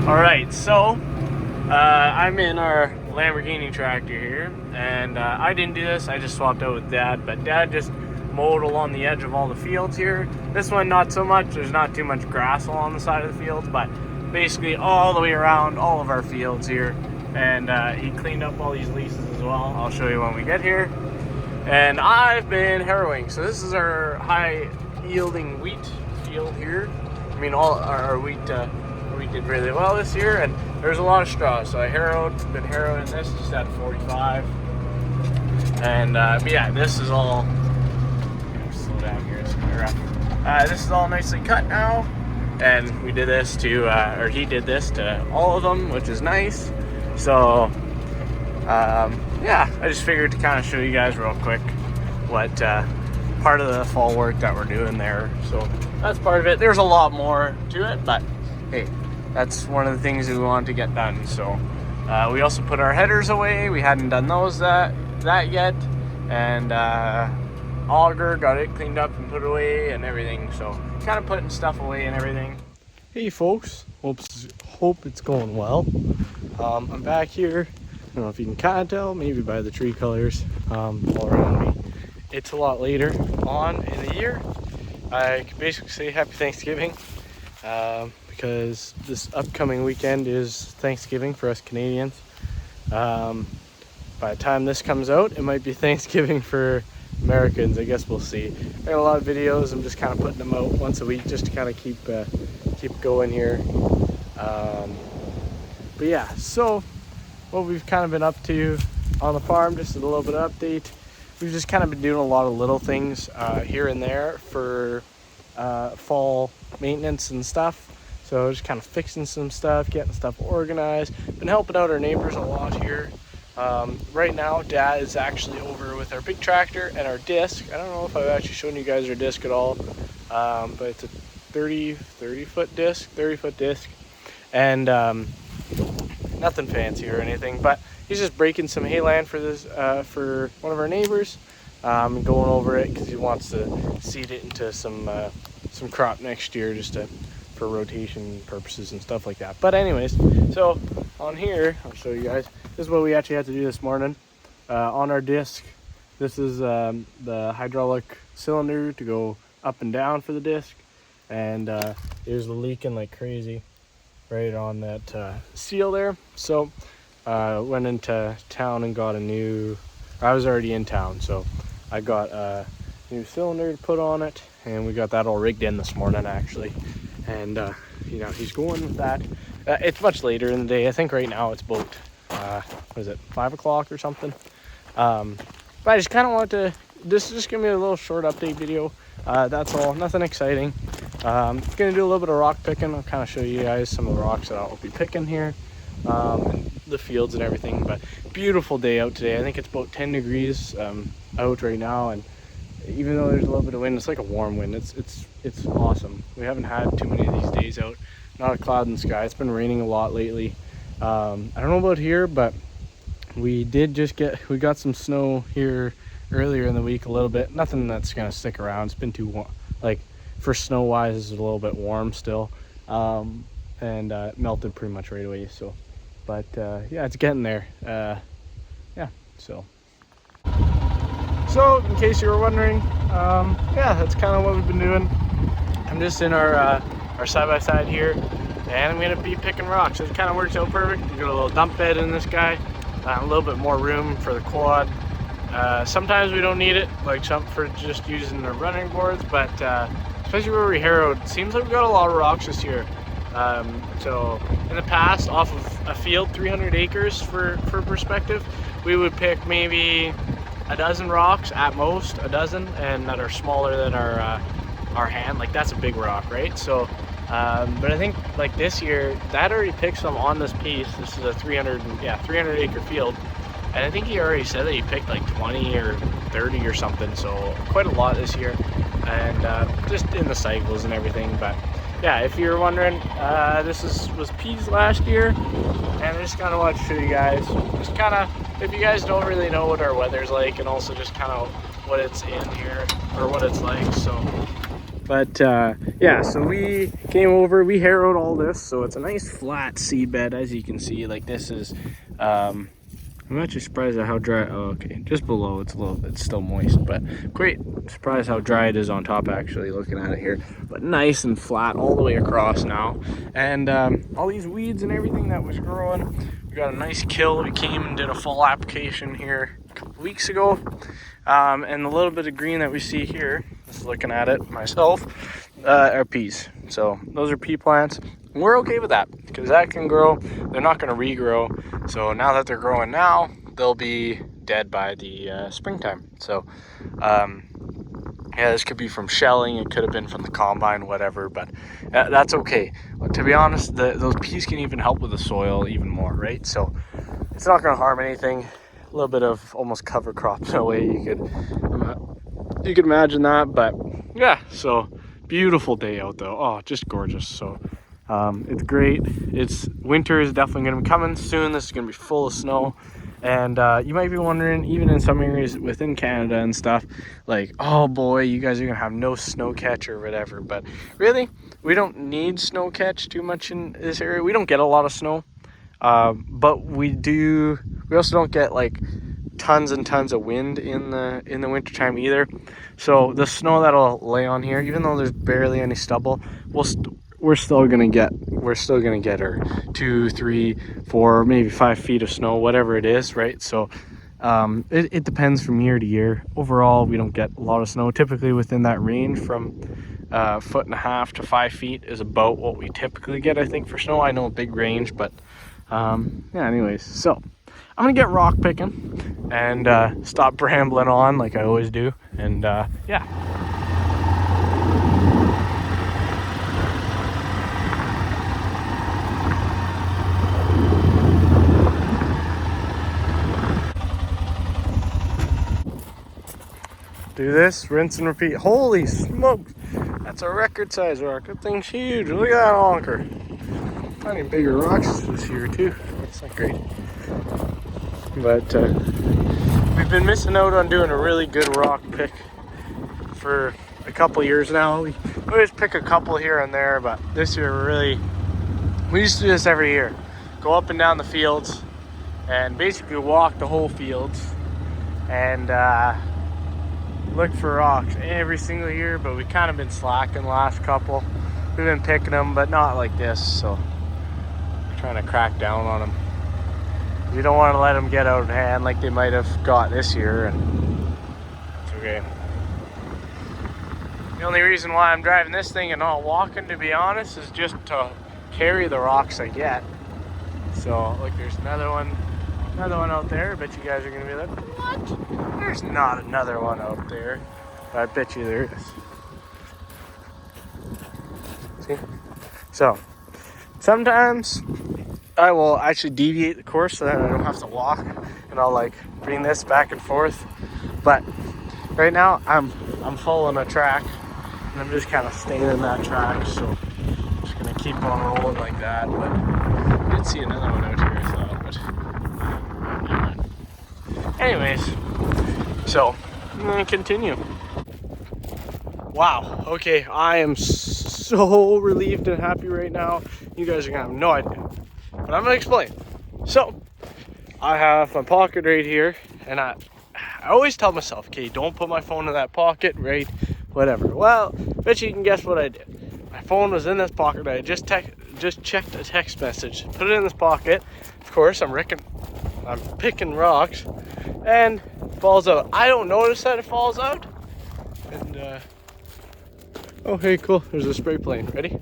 Alright, so I'm in our Lamborghini tractor here, and I didn't do this, I just swapped out with Dad, but Dad just mowed along the edge of all the fields here. This one not so much, there's not too much grass along the side of the fields, but basically all the way around all of our fields here. And he cleaned up all these leases as well. I'll show you when we get here. And I've been harrowing. So this is our high yielding wheat field here. I mean, all our wheat did really well this year, and there's a lot of straw. So I been harrowing this just at 45. And but yeah, this is all, slow down here, it's kind of rough. This is all nicely cut now. And we did this to, or he did this to all of them, which is nice. So, yeah, I just figured to kind of show you guys real quick what part of the fall work that we're doing there. So that's part of it. There's a lot more to it, but hey, that's one of the things that we wanted to get done. So we also put our headers away. We hadn't done those that yet, and auger, got it cleaned up and put away and everything. So kind of putting stuff away and everything. Hey folks, hope it's going well. I'm back here. I don't know if you can kind of tell, maybe by the tree colors all around me. It's a lot later on in the year. I could basically say happy Thanksgiving because this upcoming weekend is Thanksgiving for us Canadians. By the time this comes out, it might be Thanksgiving for Americans. I guess we'll see. I got a lot of videos. I'm just kind of putting them out once a week just to kind of keep going here. But yeah, so what we've kind of been up to on the farm, just a little bit of update. We've just kind of been doing a lot of little things here and there for fall maintenance and stuff. So just kind of fixing some stuff, getting stuff organized. Been helping out our neighbors a lot here. Right now, Dad is actually over with our big tractor and our disc. I don't know if I've actually shown you guys our disc at all, but it's a 30-foot disc, and nothing fancy or anything. But he's just breaking some hayland for this for one of our neighbors, and going over it because he wants to seed it into some crop next year, just for rotation purposes and stuff like that. But anyways, so on here, I'll show you guys. This is what we actually had to do this morning. On our disc, this is the hydraulic cylinder to go up and down for the disc. And it was leaking like crazy right on that seal there. So went into town and got I was already in town, so I got a new cylinder to put on it. And we got that all rigged in this morning actually. And you know, he's going with that. It's much later in the day. I think right now it's about what is it, 5 o'clock or something. But I just kind of want to, this is just gonna be a little short update video. That's all, nothing exciting. Gonna do a little bit of rock picking. I'll kind of show you guys some of the rocks that I'll be picking here, and the fields and everything. But beautiful day out today. I think it's about 10 degrees out right now, and even though there's a little bit of wind, it's like a warm wind. It's awesome. We haven't had too many of these days out. Not a cloud in the sky. It's been raining a lot lately. I don't know about here, but we got some snow here earlier in the week a little bit. Nothing that's gonna stick around. It's been too warm. Like for snow wise, it's a little bit warm still, and it melted pretty much right away. So, but yeah, it's getting there. Yeah, so in case you were wondering, yeah, that's kind of what we've been doing. I'm just in our side-by-side here, and I'm gonna be picking rocks. It kind of works out perfect. We got a little dump bed in this guy, a little bit more room for the quad. Sometimes we don't need it, like some for just using the running boards, but especially where we harrowed, it seems like we got a lot of rocks this year. So in the past, off of a field 300 acres for perspective, we would pick maybe a dozen rocks at most, a dozen, and that are smaller than our hand. Like that's a big rock, right? So but I think like this year, Dad already picked some on this piece. This is a 300 acre field, and I think he already said that he picked like 20 or 30 or something, so quite a lot this year, and just in the cycles and everything. But yeah, if you're wondering, this was peas last year, and I just kind of want to show you guys, just kind of, if you guys don't really know what our weather's like, and also just kind of what it's in here, or what it's like. So But yeah, so we came over, we harrowed all this, so it's a nice flat seedbed, as you can see. Like this is I'm actually surprised at how dry. Oh, okay, just below it's a little bit still moist, but great. Surprised how dry it is on top, actually, looking at it here. But nice and flat all the way across now. And all these weeds and everything that was growing, we got a nice kill. We came and did a full application here a couple weeks ago. And the little bit of green that we see here, just looking at it myself, are peas. So those are pea plants. We're okay with that because that can grow. They're not going to regrow. So now that they're growing now, they'll be dead by the springtime. So yeah, this could be from shelling. It could have been from the combine, whatever, but that's okay. To be honest, those peas can even help with the soil even more, right? So it's not going to harm anything. A little bit of almost cover crops in a way, you could imagine that. But yeah, so beautiful day out though. Oh, just gorgeous. So it's great. Winter is definitely going to be coming soon. This is going to be full of snow. And you might be wondering, even in some areas within Canada and stuff, like, oh boy, you guys are going to have no snow catch or whatever. But really, we don't need snow catch too much in this area. We don't get a lot of snow. But we also don't get like tons and tons of wind in the wintertime either. So the snow that'll lay on here, even though there's barely any stubble, we're still gonna get her 2, 3, 4, maybe 5 feet of snow, whatever it is, right? So it depends from year to year. Overall, we don't get a lot of snow. Typically within that range from 1.5 to 5 feet is about what we typically get, I think, for snow. I know a big range, but yeah, anyways, so I'm gonna get rock picking and stop rambling on like I always do. And yeah. Do this, rinse and repeat. Holy smokes, that's a record size rock. That thing's huge. Look at that honker. Finding bigger rocks this year too. That's not great. But we've been missing out on doing a really good rock pick for a couple years now. We always pick a couple here and there, but this year we used to do this every year. Go up and down the fields and basically walk the whole fields and look for rocks every single year. But we kind of been slacking the last couple. We've been picking them, but not like this, so we're trying to crack down on them. We don't want to let them get out of hand like they might have got this year, and it's okay. The only reason why I'm driving this thing and not walking, to be honest, is just to carry the rocks I get. So look, there's another one out there. I bet you guys are gonna be like, what? There's not another one out there. But I bet you there is. See? So sometimes I will actually deviate the course so that I don't have to walk, and I'll like bring this back and forth. But right now I'm following a track, and I'm just kind of staying in that track. So I'm just gonna keep on rolling like that. But I did see another one out here, I thought. But anyways, so I'm gonna continue. Wow. Okay, I am so relieved and happy right now. You guys are gonna have no idea. But I'm gonna explain. So I have my pocket right here, and I always tell myself, okay, don't put my phone in that pocket, right? Whatever. Well, bet you can guess what I did. My phone was in this pocket. I just checked a text message, put it in this pocket. Of course, I'm picking rocks, and it falls out. I don't notice that it falls out, and oh, hey, cool. There's a spray plane. Ready?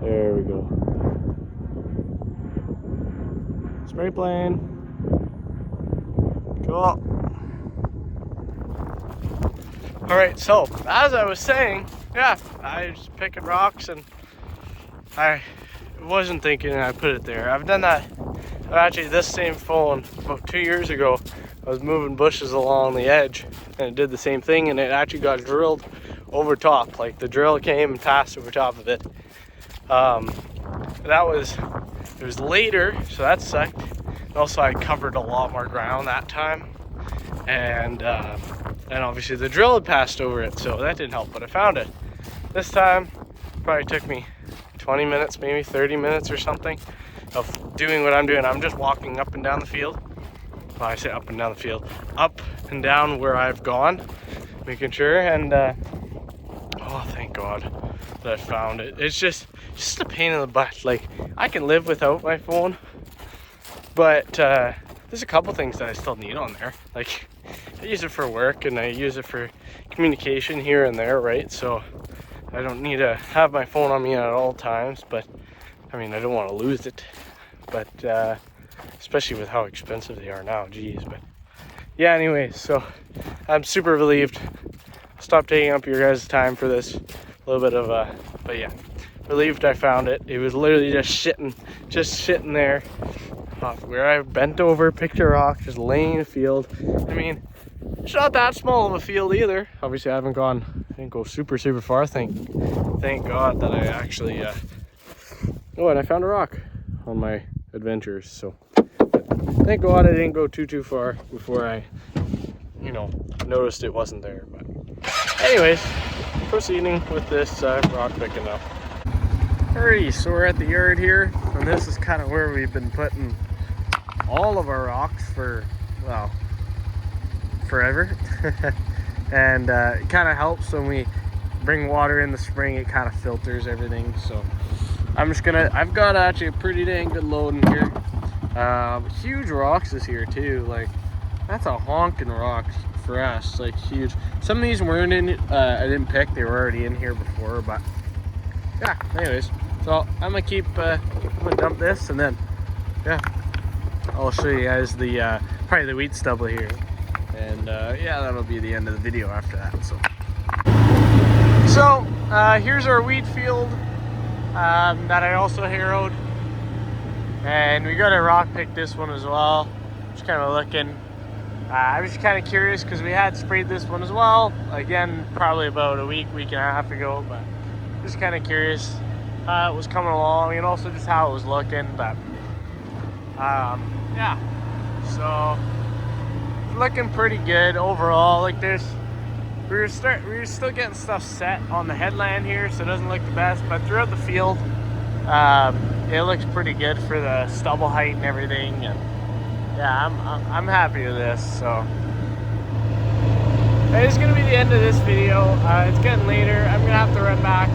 There we go. Spray plane. Cool. All right, so as I was saying, yeah, I was picking rocks, and I wasn't thinking I put it there. I've done that. Actually, this same phone about 2 years ago, I was moving bushes along the edge, and it did the same thing, and it actually got drilled over top. Like the drill came and passed over top of it. It was later, so that sucked. And also, I covered a lot more ground that time, and obviously the drill had passed over it, so that didn't help. But I found it, This time probably took me 20 minutes, maybe 30 minutes or something of doing what I'm doing. I'm just walking up and down the field. Well, I say up and down the field, up and down where I've gone, making sure. And oh, thank God that I found it. It's just a pain in the butt. Like, I can live without my phone, but there's a couple things that I still need on there. Like, I use it for work and I use it for communication here and there, right? So I don't need to have my phone on me at all times, but I mean, I don't want to lose it. But especially with how expensive they are now, geez. But yeah, anyways, so I'm super relieved. Stop taking up your guys' time for this. A little bit of but yeah, relieved I found it. It was literally just sitting there where I bent over, picked a rock, just laying in a field. I mean, it's not that small of a field either. Obviously, I didn't go super far. Thank God that I actually oh, and I found a rock on my adventures. So thank God I didn't go too far before I, noticed it wasn't there. But anyways, proceeding with this rock picking up. Alrighty, so we're at the yard here, and this is kind of where we've been putting all of our rocks for, well, forever. And it kind of helps when we bring water in the spring. It kind of filters everything. So I've got actually a pretty dang good load in here. Huge rocks this year too. Like, that's a honking rock for us, like huge. Some of these weren't in, I didn't pick, they were already in here before, but yeah, anyways. So I'm gonna dump this, and then yeah, I'll show you guys the probably the wheat stubble here, and yeah, that'll be the end of the video after that. So here's our wheat field that I also harrowed, and we got to rock pick this one as well. Just kind of looking. I was kind of curious because we had sprayed this one as well, again probably about a week and a half ago, but just kind of curious how it was coming along, and also just how it was looking. But yeah, so looking pretty good overall. Like, we're still getting stuff set on the headland here, so it doesn't look the best, but throughout the field it looks pretty good for the stubble height and everything. And yeah, I'm happy with this. So it's gonna be the end of this video. It's getting later. I'm gonna have to run back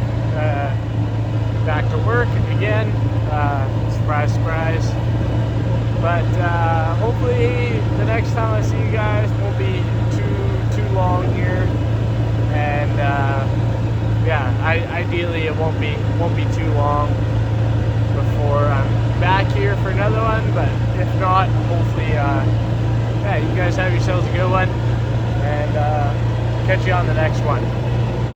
to work again. Surprise. But hopefully the next time I see you guys won't be too long here. And yeah, ideally it won't be too long before I'm back here for another one. But if not, hopefully yeah, you guys have yourselves a good one, and catch you on the next one.